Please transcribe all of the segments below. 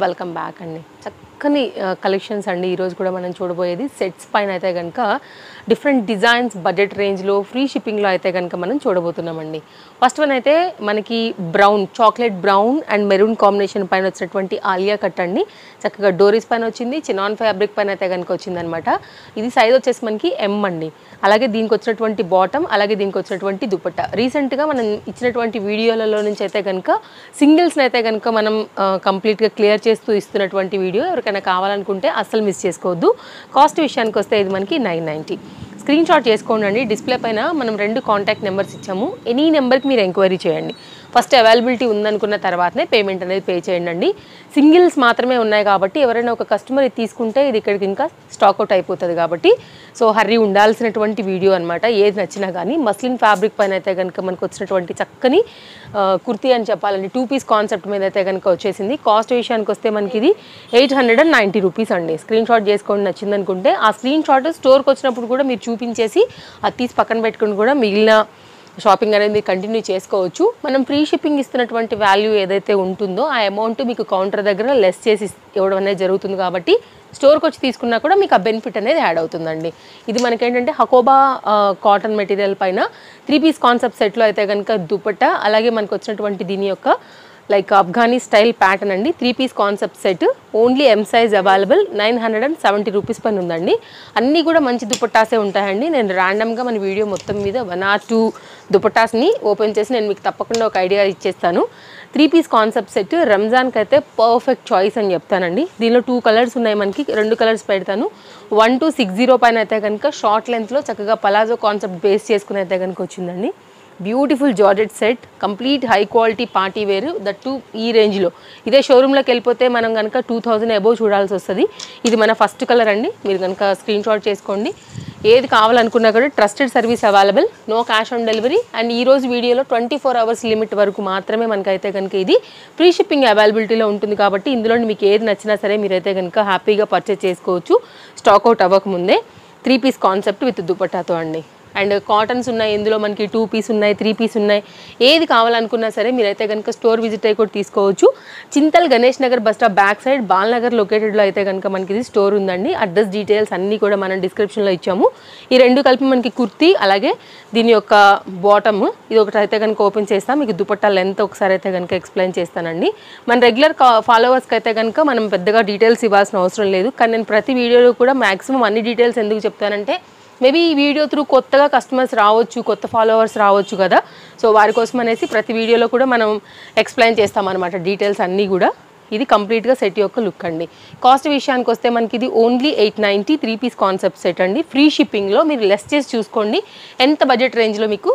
Welcome back అండి. చక్కని collections అండి. ఈరోజు కూడా మనం చూడబోయేది సెట్స్ పైన అయితే కనుక డిఫరెంట్ డిజైన్స్ బడ్జెట్ రేంజ్లో ఫ్రీ షిప్పింగ్లో అయితే కనుక మనం చూడబోతున్నామండి. ఫస్ట్ వన్ అయితే మనకి brown, chocolate brown and maroon combination పైన వచ్చినటువంటి ఆలియా కట్ అండి. చక్కగా డోరీస్ పైన వచ్చింది, చినాన్ ఫ్యాబ్రిక్ పైన అయితే కనుక వచ్చిందనమాట. ఇది సైజ్ వచ్చేసి మనకి ఎం అండి. అలాగే దీనికి వచ్చినటువంటి బాటమ్, అలాగే దీనికి వచ్చినటువంటి దుపట్టా. రీసెంట్గా మనం ఇచ్చినటువంటి వీడియోలలో నుంచి అయితే కనుక సింగిల్స్ని అయితే కనుక మనం కంప్లీట్గా క్లియర్ చేస్తూ ఇస్తున్నటువంటి వీడియో. ఎవరికైనా కావాలనుకుంటే అస్సలు మిస్ చేసుకోవద్దు. కాస్ట్ విషయానికి వస్తే ఇది మనకి 990. స్క్రీన్ షాట్ చేసుకోండి. డిస్ప్లే పైన మనం 2 కాంటాక్ట్ నెంబర్స్ ఇచ్చాము. ఎనీ నెంబర్కి మీరు ఎంక్వైరీ చేయండి. ఫస్ట్ అవైలబిలిటీ ఉందనుకున్న తర్వాతనే పేమెంట్ అనేది పే చేయండి. సింగిల్స్ మాత్రమే ఉన్నాయి కాబట్టి ఎవరైనా ఒక కస్టమర్ ఇది తీసుకుంటే ఇది ఇక్కడికి ఇంకా స్టాక్అవుట్ అయిపోతుంది కాబట్టి సో హర్రీ ఉండాల్సినటువంటి వీడియో అనమాట. ఏది నచ్చినా కానీ మస్లిన్ ఫ్యాబ్రిక్ పైన అయితే కనుక మనకు వచ్చినటువంటి చక్కని కుర్తీ అని చెప్పాలండి. 2 పీస్ కాన్సెప్ట్ మీద అయితే కనుక వచ్చేసింది. కాస్ట్ విషయానికి వస్తే మనకి ఇది 890 రూపీస్ అండి. స్క్రీన్ షాట్ చేసుకోండి నచ్చిందనుకుంటే. ఆ స్క్రీన్ షాట్ స్టోర్కి వచ్చినప్పుడు కూడా మీరు చూపించేసి అది తీసి పక్కన పెట్టుకుని కూడా మిగిలిన షాపింగ్ అనేది మీరు కంటిన్యూ చేసుకోవచ్చు. మనం ఫ్రీ షిప్పింగ్ ఇస్తున్నటువంటి వాల్యూ ఏదైతే ఉంటుందో ఆ అమౌంట్ మీకు కౌంటర్ దగ్గర లెస్ చేసి ఇవ్వడం అనేది జరుగుతుంది కాబట్టి స్టోర్కి వచ్చి తీసుకున్నా కూడా మీకు ఆ బెనిఫిట్ అనేది యాడ్ అవుతుందండి. ఇది మనకేంటంటే హకోబా కాటన్ మెటీరియల్ పైన 3 పీస్ కాన్సెప్ట్ సెట్లో అయితే కనుక దుపట్టా, అలాగే మనకు వచ్చినటువంటి దీని యొక్క లైక్ అఫ్ఘానీ స్టైల్ ప్యాటర్న్ అండి. 3 piece concept set only M size available. 970 rupees పైన ఉందండి. అన్నీ కూడా మంచి దుపట్టాసే ఉంటాయండి. నేను ర్యాండమ్గా మన వీడియో మొత్తం మీద 1 or 2 దుపట్టాస్ని ఓపెన్ చేసి నేను మీకు తప్పకుండా ఒక ఐడియా ఇచ్చేస్తాను. 3 పీస్ కాన్సెప్ట్ సెట్ రంజాన్కి అయితే పర్ఫెక్ట్ చాయిస్ అని చెప్తానండి. దీనిలో 2 కలర్స్ ఉన్నాయి మనకి. 2 కలర్స్ పెడతాను. 1260 పైన అయితే కనుక షార్ట్ లెంత్లో చక్కగా పలాజో కాన్సెప్ట్ బేస్ చేసుకుని అయితే కనుక వచ్చిందండి. Beautiful georgette set, complete high quality party wear, that ఈ రేంజ్లో. ఇదే షోరూంలోకి వెళ్ళిపోతే మనం కనుక 2000 అబోవ్ చూడాల్సి వస్తుంది. ఇది మన ఫస్ట్ కలర్ అండి. మీరు కనుక స్క్రీన్ షాట్ చేసుకోండి. ఏది కావాలనుకున్నా కూడా trusted service available, no cash on delivery. And ఈ రోజు వీడియోలో 24 hours లిమిట్ వరకు మాత్రమే మనకైతే కనుక ఇది ఫ్రీ షిప్పింగ్ అవైలబిలిటీలో ఉంటుంది కాబట్టి ఇందులో మీకు ఏది నచ్చినా సరే మీరైతే కనుక హ్యాపీగా పర్చేస్ చేసుకోవచ్చు స్టాక్అవుట్ అవ్వకముందే. 3 పీస్ కాన్సెప్ట్ విత్ దుపట్టాతో అండి. అండ్ కాటన్స్ ఉన్నాయి, ఇందులో మనకి 2 పీస్ ఉన్నాయి, 3 పీస్ ఉన్నాయి. ఏది కావాలనుకున్నా సరే మీరైతే కనుక స్టోర్ విజిట్ అయ్యి కూడా తీసుకోవచ్చు. Chintal Ganesh Nagar bus stop back side Balnagar లొకేటెడ్లో అయితే కనుక మనకి ఇది స్టోర్ ఉందండి. అడ్రస్ డీటెయిల్స్ అన్నీ కూడా మనం డిస్క్రిప్షన్లో ఇచ్చాము. ఈ 2 కలిపి మనకి కుర్తీ, అలాగే దీని యొక్క బాటమ్ ఇది ఒకటి అయితే కనుక ఓపెన్ చేస్తాం. మీకు దుపట్టా లెంత్ ఒకసారి అయితే కనుక ఎక్స్ప్లెయిన్ చేస్తానండి. మన రెగ్యులర్ ఫాలోవర్స్కి అయితే కనుక మనం పెద్దగా డీటెయిల్స్ ఇవ్వాల్సిన అవసరం లేదు. కానీ నేను ప్రతి వీడియోలో కూడా మ్యాక్సిమం అన్ని డీటెయిల్స్ ఎందుకు చెప్తానంటే మేబీ ఈ వీడియో త్రూ కొత్తగా కస్టమర్స్ రావచ్చు, కొత్త ఫాలోవర్స్ రావచ్చు కదా. సో వారి కోసం అనేసి ప్రతి వీడియోలో కూడా మనం ఎక్స్ప్లెయిన్ చేస్తామన్నమాట డీటెయిల్స్ అన్నీ కూడా. ఇది కంప్లీట్గా సెట్ యొక్క లుక్ అండి. కాస్ట్ విషయానికి వస్తే మనకి ఇది ఓన్లీ 890 3 పీస్ కాన్సెప్ట్ సెట్ అండి. ఫ్రీ షిప్పింగ్లో మీరు లెస్ చేసి చూసుకోండి ఎంత బడ్జెట్ రేంజ్లో మీకు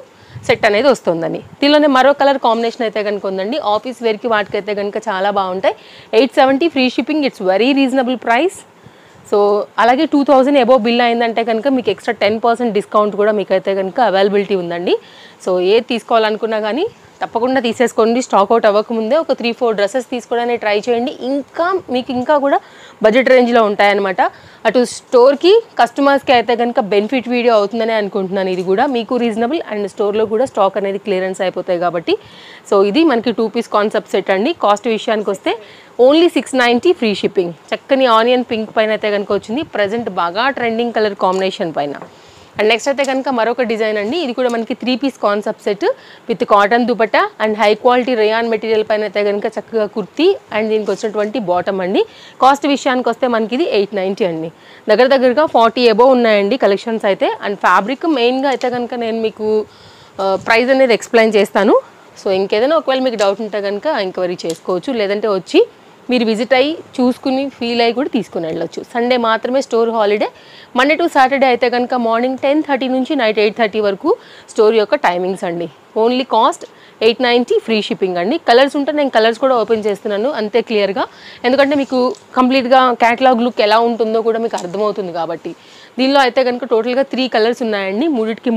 సెట్ అనేది వస్తుందని. దీనిలోనే మరో కలర్ కాంబినేషన్ అయితే కనుక ఉందండి. ఆఫీస్ వేర్కి వాటికైతే కనుక చాలా బాగుంటాయి. 870 free shipping, it's very reasonable price. So అలాగే 2000 అబోవ్ బిల్ అయిందంటే కనుక మీకు ఎక్స్ట్రా 10% డిస్కౌంట్ కూడా మీకైతే కనుక అవైలబిలిటీ ఉందండి. సో ఏది తీసుకోవాలనుకున్నా కానీ తప్పకుండా తీసేసుకోండి. స్టాక్అవుట్ అవ్వకముందే ఒక 3-4 డ్రెస్సెస్ తీసుకోవడానికి ట్రై చేయండి. మీకు ఇంకా కూడా బడ్జెట్ రేంజ్లో ఉంటాయన్నమాట. అటు స్టోర్కి కస్టమర్స్కి అయితే కనుక బెనిఫిట్ వీడియో అవుతుందని అనుకుంటున్నాను. ఇది కూడా మీకు రీజనబుల్ అండ్ స్టోర్లో కూడా స్టాక్ అనేది క్లియరెన్స్ అయిపోతాయి కాబట్టి. సో ఇది మనకి 2 పీస్ కాన్సెప్ట్ సెట్ అండి. కాస్ట్ విషయానికి వస్తే ఓన్లీ 690 ఫ్రీ షిప్పింగ్. చక్కని ఆనియన్ పింక్ పైన అయితే కనుక వచ్చింది. ప్రజెంట్ బాగా ట్రెండింగ్ కలర్ కాంబినేషన్ పైన. అండ్ నెక్స్ట్ అయితే కనుక మరొక డిజైన్ అండి. ఇది కూడా మనకి 3 piece concept set with cotton dupatta and high quality rayon material పైన అయితే కనుక చక్కగా కుర్తీ అండ్ దీనికి వచ్చినటువంటి బాటమ్ అండి. కాస్ట్ విషయానికి వస్తే మనకి ఇది 890 అండి. దగ్గరగా 40 అబోవ్ ఉన్నాయండి కలెక్షన్స్ అయితే. అండ్ ఫ్యాబ్రిక్ మెయిన్గా అయితే కనుక నేను మీకు ప్రైస్ అనేది ఎక్స్ప్లెయిన్ చేస్తాను. సో ఇంకేదైనా ఒకవేళ మీకు డౌట్ ఉంటే కనుక ఎంక్వైరీ చేసుకోవచ్చు, లేదంటే వచ్చి మీరు విజిట్ అయ్యి చూసుకుని ఫీల్ అయ్యి కూడా తీసుకుని వెళ్ళొచ్చు. సండే మాత్రమే store holiday. Monday to Saturday అయితే కనుక మార్నింగ్ 10:30 నుంచి నైట్ 8:30 వరకు స్టోర్ యొక్క టైమింగ్స్ అండి. ఓన్లీ కాస్ట్ 890 ఫ్రీ షిప్పింగ్ అండి. కలర్స్ ఉంటే నేను కలర్స్ కూడా ఓపెన్ చేస్తున్నాను అంతే క్లియర్గా, ఎందుకంటే మీకు కంప్లీట్గా క్యాటలాగ్ లుక్ ఎలా ఉంటుందో కూడా మీకు అర్థమవుతుంది కాబట్టి. దీనిలో అయితే కనుక టోటల్గా 3 కలర్స్ ఉన్నాయండి.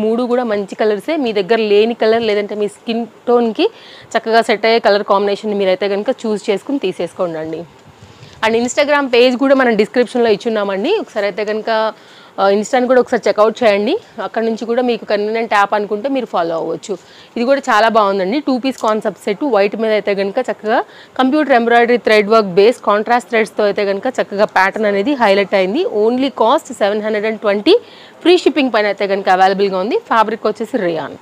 3 కూడా మంచి కలర్సే. మీ దగ్గర లేని కలర్ లేదంటే మీ స్కిన్ టోన్కి చక్కగా సెట్ అయ్యే కలర్ కాంబినేషన్ మీరైతే కనుక చూస్ చేసుకుని తీసేసుకోండి. అండ్ ఇన్స్టాగ్రామ్ పేజ్ కూడా మనం డిస్క్రిప్షన్లో ఇచ్చున్నామండి. ఒకసారి అయితే కనుక ఇన్స్టాని కూడా ఒకసారి చెక్అవుట్ చేయండి. అక్కడ నుంచి కూడా మీకు కన్వీనియంట్ యాప్ అనుకుంటే మీరు ఫాలో అవ్వచ్చు. ఇది కూడా చాలా బాగుందండి. 2 పీస్ కాన్సెప్ట్ సెట్ వైట్ మీద అయితే కనుక చక్కగా computer embroidery thread work base contrast థ్రెడ్స్తో అయితే కనుక చక్కగా ప్యాటర్న్ అనేది హైలైట్ అయింది. Only cost 720. ఫ్రీ షిప్పింగ్ పైన అయితే కనుక అవైలబుల్గా ఉంది. ఫ్యాబ్రిక్ వచ్చేసి రేయాన్.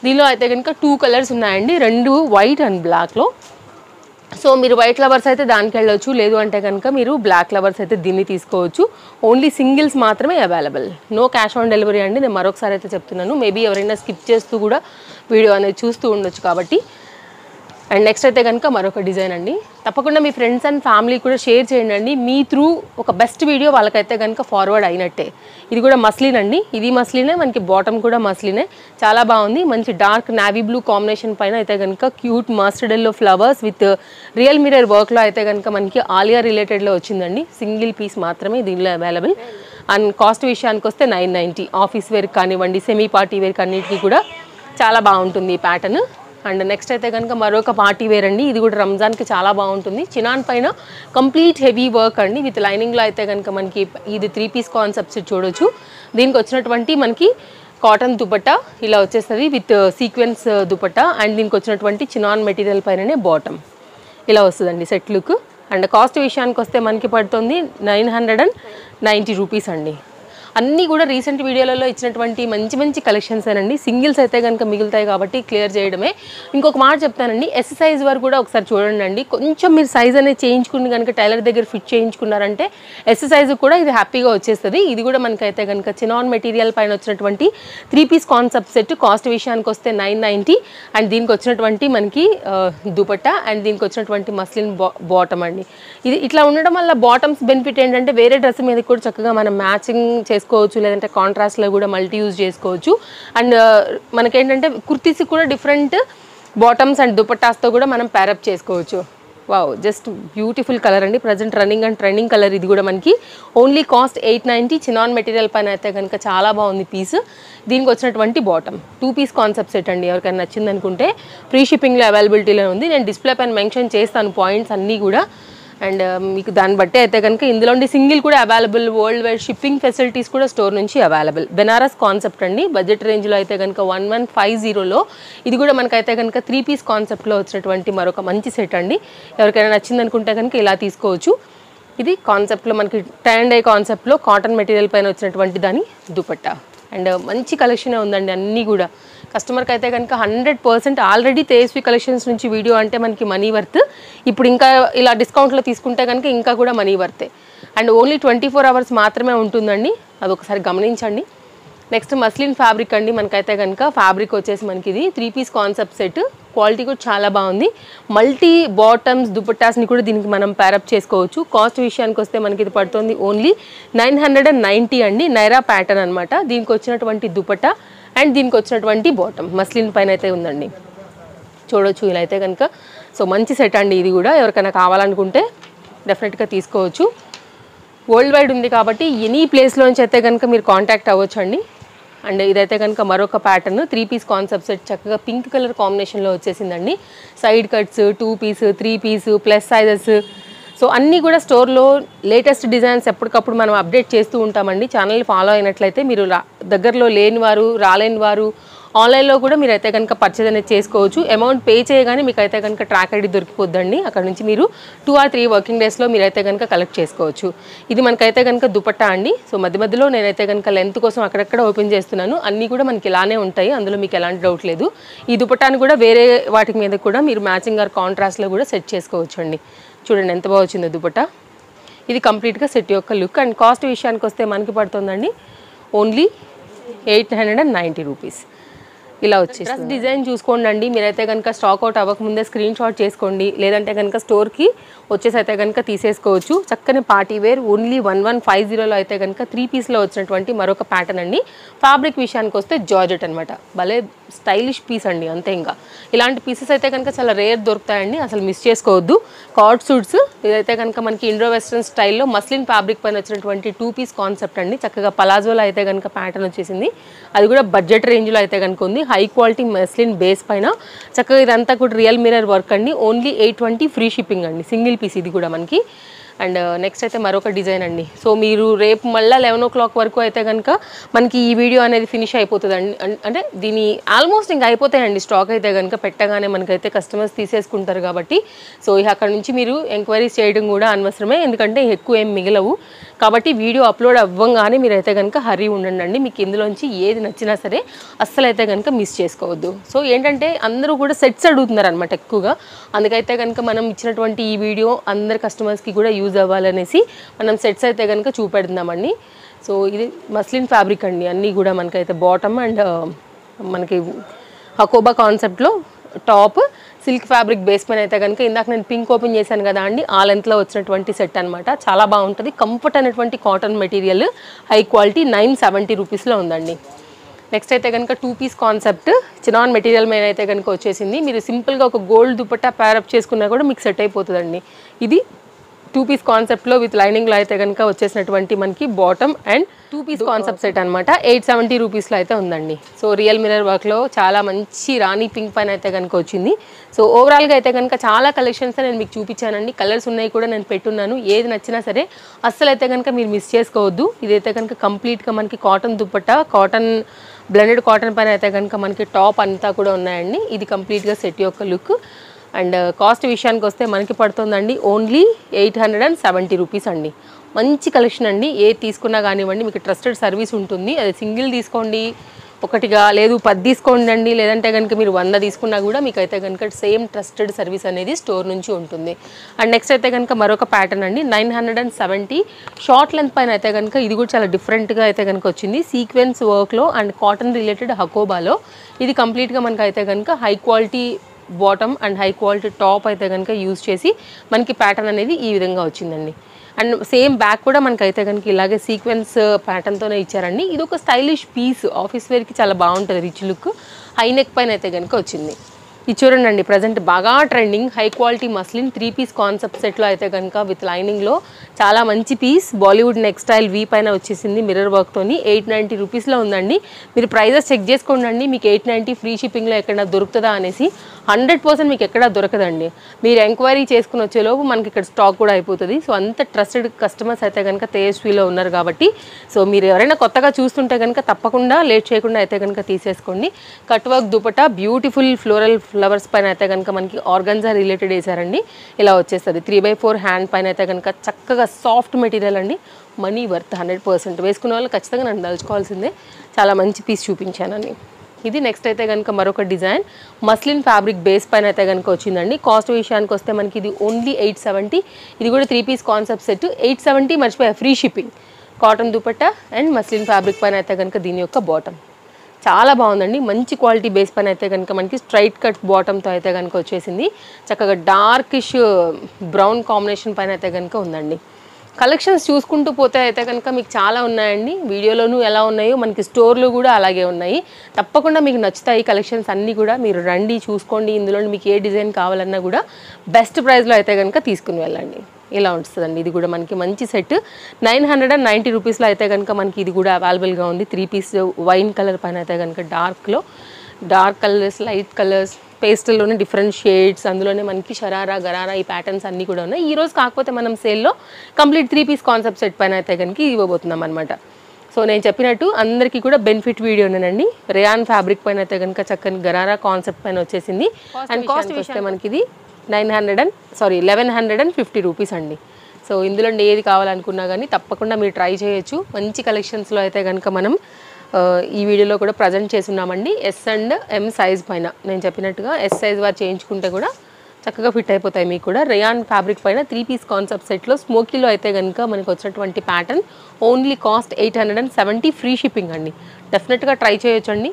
దీనిలో అయితే కనుక 2 కలర్స్ ఉన్నాయండి, 2 వైట్ అండ్ బ్లాక్లో. సో మీరు వైట్ లవర్స్ అయితే దానికి వెళ్ళొచ్చు, లేదు అంటే కనుక మీరు బ్లాక్ లవర్స్ అయితే దీన్ని తీసుకోవచ్చు. ఓన్లీ సింగిల్స్ మాత్రమే available. No cash on delivery అండి. నేను మరొకసారి అయితే చెప్తున్నాను, మేబీ ఎవరైనా స్కిప్ చేస్తూ కూడా వీడియో అనేది చూస్తూ ఉండొచ్చు కాబట్టి. అండ్ నెక్స్ట్ అయితే కనుక మరొక డిజైన్ అండి. తప్పకుండా మీ ఫ్రెండ్స్ అండ్ ఫ్యామిలీ కూడా షేర్ చేయండి అండి. మీ త్రూ ఒక బెస్ట్ వీడియో వాళ్ళకైతే కనుక ఫార్వర్డ్ అయినట్టే. ఇది కూడా మస్లిన్ అండి, ఇది మస్లినే, మనకి బాటమ్ కూడా మస్లినే, చాలా బాగుంది. మంచి డార్క్ నావీ బ్లూ కాంబినేషన్ పైన అయితే కనుక cute mustard yellow flowers with real mirror వర్క్లో అయితే కనుక మనకి ఆలియా రిలేటెడ్లో వచ్చిందండి. సింగిల్ పీస్ మాత్రమే దీనిలో అవైలబుల్. అండ్ కాస్ట్ విషయానికి వస్తే 990. ఆఫీస్ వేర్ కానివ్వండి, సెమీ పార్టీ వేర్ అన్నిటికీ కూడా చాలా బాగుంటుంది ఈ ప్యాటర్న్. అండ్ నెక్స్ట్ అయితే కనుక మరొక పార్టీ వేర్ అండి. ఇది కూడా రంజాన్కి చాలా బాగుంటుంది. చినాన్ పైన కంప్లీట్ హెవీ వర్క్ అండి, విత్ లైనింగ్లో అయితే కనుక మనకి ఇది 3 పీస్ కాన్సెప్ట్స్ చూడొచ్చు. దీనికి వచ్చినటువంటి మనకి కాటన్ దుపట్టా ఇలా వచ్చేస్తుంది విత్ సీక్వెన్స్ దుపట్టా. అండ్ దీనికి వచ్చినటువంటి చినాన్ మెటీరియల్ పైననే బాటమ్ ఇలా వస్తుందండి సెట్ లుక్. అండ్ కాస్ట్ విషయానికి వస్తే మనకి పడుతుంది 990 రూపీస్ అండి. అన్నీ కూడా రీసెంట్ వీడియోలలో ఇచ్చినటువంటి మంచి మంచి కలెక్షన్స్ అండి. సింగిల్స్ అయితే కనుక మిగులుతాయి కాబట్టి క్లియర్ చేయడమే. ఇంకొక మాట చెప్తానండి, ఎస్ సైజ్ వరకు కూడా ఒకసారి చూడండి అండి. కొంచెం మీరు సైజ్ అనేది చేయించుకుని కనుక టైలర్ దగ్గర ఫిట్ చేయించుకున్నారంటే ఎస్ సైజ్ కూడా ఇది హ్యాపీగా వచ్చేస్తుంది. ఇది కూడా మనకైతే కనుక చినాన్ మెటీరియల్ పైన వచ్చినటువంటి 3 పీస్ కాన్సెప్ట్ సెట్. కాస్ట్ విషయానికి వస్తే 990. అండ్ దీనికి వచ్చినటువంటి మనకి దుపట్టా అండ్ దీనికి వచ్చినటువంటి మస్లిన్ బాటమ్ అండి. ఇది ఇట్లా ఉండడం వల్ల బాటమ్స్ బెనిఫిట్ ఏంటంటే వేరే డ్రెస్ మీద కూడా చక్కగా మనం మ్యాచింగ్ చేసుకోవచ్చు, లేదంటే కాంట్రాస్ట్లో కూడా మల్టీ యూజ్ చేసుకోవచ్చు. అండ్ మనకేంటంటే కుర్తీస్కి కూడా డిఫరెంట్ బాటమ్స్ అండ్ దుపట్టాస్తో కూడా మనం ప్యారప్ చేసుకోవచ్చు. వావ్, జస్ట్ బ్యూటిఫుల్ కలర్ అండి. Present running and trending colour. ఇది కూడా మనకి ఓన్లీ కాస్ట్ 890. చినాన్ మెటీరియల్ పైన అయితే కనుక చాలా బాగుంది పీస్. దీనికి వచ్చినటువంటి బాటమ్ 2 పీస్ కాన్సెప్ట్ సెట్ అండి. ఎవరికైనా నచ్చింది అనుకుంటే ఫ్రీ షిప్పింగ్లో అవైలబిలిటీలో ఉంది. నేను డిస్ప్లే పైన మెన్షన్ చేస్తాను పాయింట్స్ అన్నీ కూడా. అండ్ మీకు దాన్ని బట్టి అయితే కనుక ఇందులో సింగిల్ కూడా available. World wide shipping facilities కూడా స్టోర్ నుంచి అవైలబుల్. బెనారస్ కాన్సెప్ట్ అండి. బడ్జెట్ రేంజ్లో అయితే కనుక 1150లో ఇది కూడా మనకైతే కనుక 3 పీస్ కాన్సెప్ట్లో వచ్చినటువంటి మరొక మంచి సెట్ అండి. ఎవరికైనా నచ్చింది అనుకుంటే కనుక ఇలా తీసుకోవచ్చు. ఇది కాన్సెప్ట్లో మనకి టై అండ్ డై కాన్సెప్ట్లో కాటన్ మెటీరియల్ పైన వచ్చినటువంటి దాని దుపట్టా. అండ్ మంచి కలెక్షనే ఉందండి అన్నీ కూడా. కస్టమర్కి అయితే కనుక 100% ఆల్రెడీ తేజస్వి కలెక్షన్స్ నుంచి వీడియో అంటే మనకి మనీ వర్త్. ఇప్పుడు ఇంకా ఇలా డిస్కౌంట్లో తీసుకుంటే కనుక ఇంకా కూడా మనీ వర్తే. అండ్ ఓన్లీ 24 అవర్స్ మాత్రమే ఉంటుందండి, అదొకసారి గమనించండి. నెక్స్ట్ మస్లిన్ ఫ్యాబ్రిక్ అండి. మనకైతే కనుక ఫ్యాబ్రిక్ వచ్చేసి మనకి ఇది 3 పీస్ కాన్సెప్ట్ సెట్. క్వాలిటీ కూడా చాలా బాగుంది. మల్టీ బాటమ్స్ దుపట్టాస్ని కూడా దీనికి మనం ప్యారప్ చేసుకోవచ్చు. కాస్ట్ విషయానికి వస్తే మనకి ఇది పడుతుంది ఓన్లీ 990 అండి. నైరా ప్యాటర్న్ అనమాట. దీనికి వచ్చినటువంటి దుపట్టా అండ్ దీనికి వచ్చినటువంటి బాటమ్ మస్లిన్ పైన అయితే ఉందండి, చూడొచ్చు ఇలా అయితే కనుక. సో మంచి సెట్ అండి. ఇది కూడా ఎవరికైనా కావాలనుకుంటే డెఫినెట్గా తీసుకోవచ్చు. వరల్డ్ వైడ్ ఉంది కాబట్టి ఎనీ ప్లేస్లోంచి అయితే కనుక మీరు కాంటాక్ట్ అవ్వచ్చు అండి. అండ్ ఇదైతే కనుక మరొక ప్యాటర్న్ 3 పీస్ కాన్సెప్ట్ సెట్. చక్కగా పింక్ కలర్ కాంబినేషన్లో వచ్చేసిందండి. Side cuts, 2 piece, 3 piece, plus sizes. So అన్నీ కూడా స్టోర్లో లేటెస్ట్ డిజైన్స్ ఎప్పటికప్పుడు మనం అప్డేట్ చేస్తూ ఉంటామండి. ఛానల్ ఫాలో అయినట్లయితే మీరు దగ్గరలో లేని వారు, రాలేని వారు ఆన్లైన్లో కూడా మీరైతే కనుక పర్చేజ్ అనేది చేసుకోవచ్చు. అమౌంట్ పే చేయగానే మీకు అయితే కనుక ట్రాక్ ఐడి దొరికిపోద్దండి. అక్కడ నుంచి మీరు 2 or 3 వర్కింగ్ డేస్లో మీరైతే కనుక కలెక్ట్ చేసుకోవచ్చు. ఇది మనకైతే కనుక దుపట్టా అండి. సో మధ్య మధ్యలో నేనైతే కనుక లెంత్ కోసం అక్కడక్కడ ఓపెన్ చేస్తున్నాను. అన్నీ కూడా మనకి ఇలానే ఉంటాయి, అందులో మీకు ఎలాంటి డౌట్ లేదు. ఈ దుపట్టాను కూడా వేరే వాటి మీద కూడా మీరు మ్యాచింగ్ ఆర్ కాంట్రాస్ట్లో కూడా సెట్ చేసుకోవచ్చు అండి. చూడండి ఎంత బాగా వచ్చిందో దుపట్టా. ఇది కంప్లీట్గా సెట్ యొక్క లుక్. అండ్ కాస్ట్ విషయానికి వస్తే మనకి పడుతుందండి ఓన్లీ 890 రూపీస్. ఇలా వచ్చేసి డిజైన్ చూసుకోండి అండి. మీరైతే కనుక స్టాక్ అవుట్ అవ్వకముందే స్క్రీన్ షాట్ చేసుకోండి, లేదంటే కనుక స్టోర్కి వచ్చేసి అయితే కనుక తీసేసుకోవచ్చు. చక్కని పార్టీ వేర్ ఓన్లీ 1150లో అయితే కనుక 3 పీస్లో వచ్చినటువంటి మరొక ప్యాటర్న్ అండి. ఫ్యాబ్రిక్ విషయానికి వస్తే జార్జెట్ అనమాట. భలే స్టైలిష్ పీస్ అండి. అంతే ఇంకా ఇలాంటి పీసెస్ అయితే కనుక చాలా రేర్ దొరుకుతాయండి, అసలు మిస్ చేసుకోవద్దు. కార్డ్ సూట్స్ ఇదైతే కనుక మనకి ఇండో వెస్ట్రన్ స్టైల్లో మస్లిన్ ఫ్యాబ్రిక్ పైన వచ్చినటువంటి 2 పీస్ కాన్సెప్ట్ అండి. చక్కగా పలాజోలో అయితే కనుక ప్యాటర్న్ వచ్చేసింది. అది కూడా బడ్జెట్ రేంజ్లో అయితే కనుక ఉంది. హై క్వాలిటీ మస్లిన్ బేస్ పైన చక్కగా ఇదంతా కూడా రియల్ మిరర్ వర్క్ అండి. ఓన్లీ 820 ఫ్రీ షిప్పింగ్ అండి. సింగిల్ పీస్ ఇది కూడా మనకి. అండ్ నెక్స్ట్ అయితే మరొక డిజైన్ అండి. సో మీరు రేపు మళ్ళీ 11 o'clock వరకు అయితే కనుక మనకి ఈ వీడియో అనేది ఫినిష్ అయిపోతుందండి. అంటే దీని ఆల్మోస్ట్ ఇంకా అయిపోతాయండి స్టాక్ అయితే కనుక పెట్టగానే మనకైతే కస్టమర్స్ తీసేసుకుంటారు కాబట్టి. సో అక్కడ నుంచి మీరు ఎంక్వైరీస్ చేయడం కూడా అనవసరమే, ఎందుకంటే ఎక్కువ ఏం మిగలవు కాబట్టి వీడియో అప్లోడ్ అవ్వగానే మీరైతే కనుక హరీ ఉండండి. మీకు ఇందులోంచి ఏది నచ్చినా సరే అస్సలు అయితే కనుక మిస్ చేసుకోవద్దు. సో ఏంటంటే అందరూ కూడా సెట్స్ అడుగుతున్నారు అనమాట ఎక్కువగా, అందుకైతే కనుక మనం ఇచ్చినటువంటి ఈ వీడియో అందరి కస్టమర్స్కి కూడా యూజ్ అవ్వాలనేసి మనం సెట్స్ అయితే కనుక చూపెడుతున్నామండి. సో ఇది మస్లిన్ ఫ్యాబ్రిక్ అండి, అన్నీ కూడా మనకైతే బాటమ్ అండ్ మనకి హకోబా కాన్సెప్ట్లో టాప్ సిల్క్ ఫ్యాబ్రిక్ బేస్ పైన అయితే కనుక ఇందాక నేను పింక్ ఓపెన్ చేశాను కదా అండి, ఆ లెంత్లో వచ్చినటువంటి సెట్ అనమాట. చాలా బాగుంటుంది, కంఫర్ట్ అనేటువంటి కాటన్ మెటీరియల్, హై క్వాలిటీ, 970 రూపీస్లో ఉందండి. నెక్స్ట్ అయితే కనుక 2 piece కాన్సెప్ట్ చినాన్ మెటీరియల్ మీద అయితే కనుక వచ్చేసింది. మీరు సింపుల్గా ఒక గోల్డ్ దుపట్టా ప్యారప్ చేసుకున్నా కూడా మీకు సెట్ అయిపోతుందండి. ఇది 2 piece కాన్సెప్ట్లో విత్ లైనింగ్లో అయితే కనుక వచ్చేసినటువంటి మనకి bottom and 2 piece concept set అనమాట. 870 రూపీస్లో అయితే ఉందండి. సో రియల్ మిరర్ వర్క్లో చాలా మంచి రాణి పింక్ పైన అయితే కనుక వచ్చింది. సో ఓవరాల్గా అయితే కనుక చాలా కలెక్షన్స్ నేను మీకు చూపించానండి. కలర్స్ ఉన్నాయి కూడా నేను పెట్టున్నాను, ఏది నచ్చినా సరే అస్సలు అయితే కనుక మీరు మిస్ చేసుకోవద్దు. ఇదైతే కనుక కంప్లీట్గా మనకి cotton dupatta, cotton blended cotton పైన అయితే కనుక మనకి టాప్ అంతా కూడా ఉన్నాయండి. ఇది కంప్లీట్గా సెట్ యొక్క లుక్. అండ్ కాస్ట్ విషయానికి వస్తే మనకి పడుతుందండి ఓన్లీ 870 రూపీస్ అండి. మంచి కలెక్షన్ అండి, ఏది తీసుకున్నా కానివ్వండి మీకు ట్రస్టెడ్ సర్వీస్ ఉంటుంది. అది సింగిల్ తీసుకోండి, ఒకటిగా లేదు 10 తీసుకోండి అండి, లేదంటే కనుక మీరు 100 తీసుకున్నా కూడా మీకు అయితే కనుక సేమ్ ట్రస్టెడ్ సర్వీస్ అనేది స్టోర్ నుంచి ఉంటుంది. అండ్ నెక్స్ట్ అయితే కనుక మరొక ప్యాటర్న్ అండి, 970 షార్ట్ లెంత్ పైన అయితే కనుక ఇది కూడా చాలా డిఫరెంట్గా అయితే కనుక వచ్చింది. సీక్వెన్స్ వర్క్లో అండ్ కాటన్ రిలేటెడ్ హకోబాలో ఇది కంప్లీట్గా మనకు అయితే కనుక high quality bottom and high quality top అయితే కనుక యూజ్ చేసి మనకి ప్యాటర్న్ అనేది ఈ విధంగా వచ్చిందండి. అండ్ సేమ్ బ్యాక్ కూడా మనకైతే కనుక ఇలాగే సీక్వెన్స్ ప్యాటర్న్తోనే ఇచ్చారండి. ఇది ఒక స్టైలిష్ పీస్, ఆఫీస్ వేర్కి చాలా బాగుంటుంది, రిచ్ లుక్, హై నెక్ పైన అయితే కనుక వచ్చింది. ఇది చూడండి ప్రజెంట్ బాగా trending high quality muslin 3 piece concept సెట్లో అయితే కనుక విత్ లైనింగ్లో చాలా మంచి piece, Bollywood neck style V పైన వచ్చేసింది మిర్రర్ వర్క్తోని. 890 రూపీస్లో ఉందండి. మీరు ప్రైజెస్ చెక్ చేసుకోండి, మీకు 890 ఫ్రీ షిప్పింగ్లో ఎక్కడ దొరుకుతుందా అనేసి. 100% మీకు ఎక్కడా దొరకదండి. మీరు ఎంక్వైరీ చేసుకుని వచ్చేలోపు మనకి ఇక్కడ స్టాక్ కూడా అయిపోతుంది. సో అంత ట్రస్టెడ్ కస్టమర్స్ అయితే కనుక తేజస్వీలో ఉన్నారు కాబట్టి సో మీరు ఎవరైనా కొత్తగా చూస్తుంటే కనుక తప్పకుండా లేట్ చేయకుండా అయితే కనుక తీసేసుకోండి. Cut work dupatta beautiful floral flowers పైన అయితే కనుక మనకి ఆర్గన్జా రిలేటెడ్ వేసారండి. ఇలా వచ్చేస్తుంది 3/4 హ్యాండ్ పైన అయితే కనుక చక్కగా సాఫ్ట్ మెటీరియల్ అండి, మనీ వర్త్ 100%. వేసుకునే వాళ్ళు ఖచ్చితంగా నన్ను దలుచుకోవాల్సిందే, చాలా మంచి పీస్ చూపించానండి. ఇది నెక్స్ట్ అయితే కనుక మరొక డిజైన్ మస్లిన్ ఫ్యాబ్రిక్ బేస్ పైన అయితే కనుక వచ్చిందండి. కాస్ట్ విషయానికి వస్తే మనకి ఇది ఓన్లీ 870. ఇది కూడా 3 piece కాన్సెప్ట్ సెట్, 870 మర్చిపోయా free shipping. Cotton dupatta and muslin fabric పైన అయితే కనుక దీని యొక్క బాటమ్ చాలా బాగుందండి. మంచి క్వాలిటీ బేస్ పైన అయితే కనుక మనకి స్ట్రైట్ కట్ బాటమ్తో అయితే కనుక వచ్చేసింది. చక్కగా డార్కిష్ బ్రౌన్ కాంబినేషన్ పైన అయితే కనుక ఉందండి. కలెక్షన్స్ చూసుకుంటూ పోతే అయితే కనుక మీకు చాలా ఉన్నాయండి. వీడియోలోనూ ఎలా ఉన్నాయో మనకి స్టోర్లో కూడా అలాగే ఉన్నాయి. తప్పకుండా మీకు నచ్చుతాయి కలెక్షన్స్ అన్నీ కూడా. మీరు రండి, చూసుకోండి. ఇందులో మీకు ఏ డిజైన్ కావాలన్నా కూడా బెస్ట్ ప్రైస్లో అయితే కనుక తీసుకుని వెళ్ళండి. ఇలా ఉంటుందండి. ఇది కూడా మనకి మంచి సెట్ 990 రూపీస్లో అయితే కనుక మనకి ఇది కూడా అవైలబుల్గా ఉంది. 3 piece వైన్ కలర్ పైన అయితే కనుక డార్క్ కలర్స్, లైట్ కలర్స్, పేస్టల్లోనే డిఫరెంట్ షేడ్స్, అందులోనే మనకి షరారా గరారా ఈ ప్యాటర్న్స్ అన్నీ కూడా ఉన్నాయి. ఈరోజు కాకపోతే మనం సేల్లో కంప్లీట్ 3 piece కాన్సెప్ట్ సెట్ పైన అయితే కనుక ఇవ్వబోతున్నాం అనమాట. సో నేను చెప్పినట్టు అందరికీ కూడా బెనిఫిట్ వీడియోనేనండి. రేయాన్ ఫ్యాబ్రిక్ పైన అయితే కనుక చక్కని గరారా కాన్సెప్ట్ పైన వచ్చేసింది. అండ్ కాస్ట్ వస్తే మనకి ఇది 1150 రూపీస్ అండి. సో ఇందులో ఏది కావాలనుకున్నా కానీ తప్పకుండా మీరు ట్రై చేయొచ్చు. మంచి కలెక్షన్స్లో అయితే కనుక మనం ఈ వీడియోలో కూడా ప్రజెంట్ చేస్తున్నామండి. ఎస్ అండ్ ఎం సైజ్ పైన నేను చెప్పినట్టుగా ఎస్ సైజ్ వారు చేయించుకుంటే కూడా చక్కగా ఫిట్ అయిపోతాయి మీకు కూడా. రేయాన్ ఫ్యాబ్రిక్ పైన 3 piece కాన్సెప్ట్ సెట్లో స్మోకీలో అయితే కనుక మనకు వచ్చినటువంటి pattern only cost 870 free shipping అండి. డెఫినెట్గా ట్రై చేయొచ్చండి.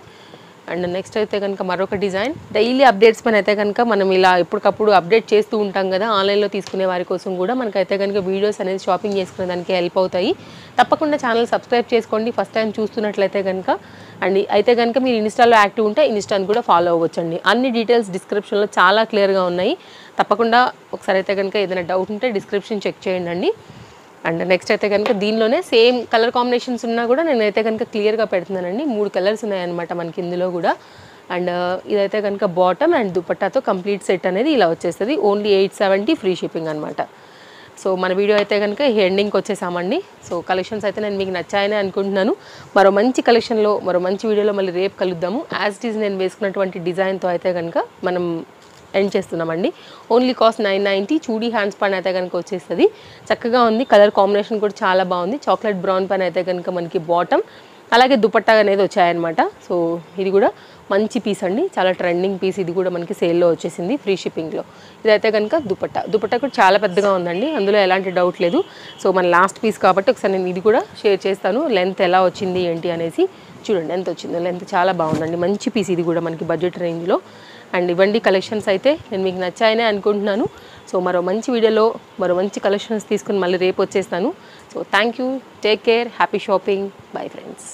అండ్ నెక్స్ట్ అయితే కనుక మరొక డిజైన్ డైలీ అప్డేట్స్ పైన అయితే కనుక మనం ఇలా ఎప్పటికప్పుడు అప్డేట్ చేస్తూ ఉంటాం కదా, ఆన్లైన్లో తీసుకునే వారి కోసం కూడా మనకైతే కనుక వీడియోస్ అనేది షాపింగ్ చేసుకునే దానికి హెల్ప్ అవుతాయి. తప్పకుండా ఛానల్ సబ్స్క్రైబ్ చేసుకోండి ఫస్ట్ టైం చూస్తున్నట్లయితే కనుక. అండ్ అయితే కనుక మీరు ఇన్స్టాలో యాక్టివ్ ఉంటే ఇన్స్టాని కూడా ఫాలో అవ్వచ్చండి. అన్ని డీటెయిల్స్ డిస్క్రిప్షన్లో చాలా క్లియర్గా ఉన్నాయి. తప్పకుండా ఒకసారి అయితే కనుక ఏదైనా డౌట్ ఉంటే డిస్క్రిప్షన్ చెక్ చేయండి. అండ్ నెక్స్ట్ అయితే కనుక దీనిలోనే సేమ్ కలర్ కాంబినేషన్స్ ఉన్నా కూడా నేనైతే కనుక క్లియర్గా పెడుతున్నానండి. 3 కలర్స్ ఉన్నాయన్నమాట మనకి ఇందులో కూడా. అండ్ ఇదైతే కనుక బాటమ్ అండ్ దుపట్టాతో కంప్లీట్ సెట్ అనేది ఇలా వచ్చేస్తుంది. ఓన్లీ 870 ఫ్రీ షిప్పింగ్ అనమాట. సో మన వీడియో అయితే కనుక ఎండింగ్కి వచ్చేసామండి. సో కలెక్షన్స్ అయితే నేను మీకు నచ్చాయని అనుకుంటున్నాను. మరో మంచి కలెక్షన్లో మరో మంచి వీడియోలో మళ్ళీ రేపు కలుద్దాము. యాజ్ ఇట్ ఈజ్ నేను వేసుకున్నటువంటి డిజైన్తో అయితే కనుక మనం ఎండ్ చేస్తున్నామండి. Only cost 990. చూడీ హ్యాండ్స్ పైన అయితే కనుక వచ్చేస్తుంది. చక్కగా ఉంది. కలర్ కాంబినేషన్ కూడా చాలా బాగుంది. చాక్లెట్ బ్రౌన్ పైన అయితే కనుక మనకి బాటమ్, అలాగే దుపట్టా అనేది వచ్చాయన్నమాట. సో ఇది కూడా మంచి పీస్ అండి, చాలా ట్రెండింగ్ పీస్. ఇది కూడా మనకి సేల్లో వచ్చేసింది ఫ్రీ షిప్పింగ్లో. ఇదైతే కనుక దుపట్టా కూడా చాలా పెద్దగా ఉందండి, అందులో ఎలాంటి డౌట్ లేదు. సో మన లాస్ట్ పీస్ కాబట్టి ఒకసారి నేను ఇది కూడా షేర్ చేస్తాను. లెంత్ ఎలా వచ్చింది ఏంటి అనేసి చూడండి, ఎంత వచ్చిందో. లెంత్ చాలా బాగుందండి, మంచి పీస్. ఇది కూడా మనకి బడ్జెట్ రేంజ్లో. అండ్ ఇవ్వండి కలెక్షన్స్ అయితే నేను మీకు నచ్చాయనే అనుకుంటున్నాను. సో మరో మంచి వీడియోలో మరో మంచి కలెక్షన్స్ తీసుకుని మళ్ళీ రేపు వచ్చేస్తాను. So thank you, take care, happy shopping, bye friends.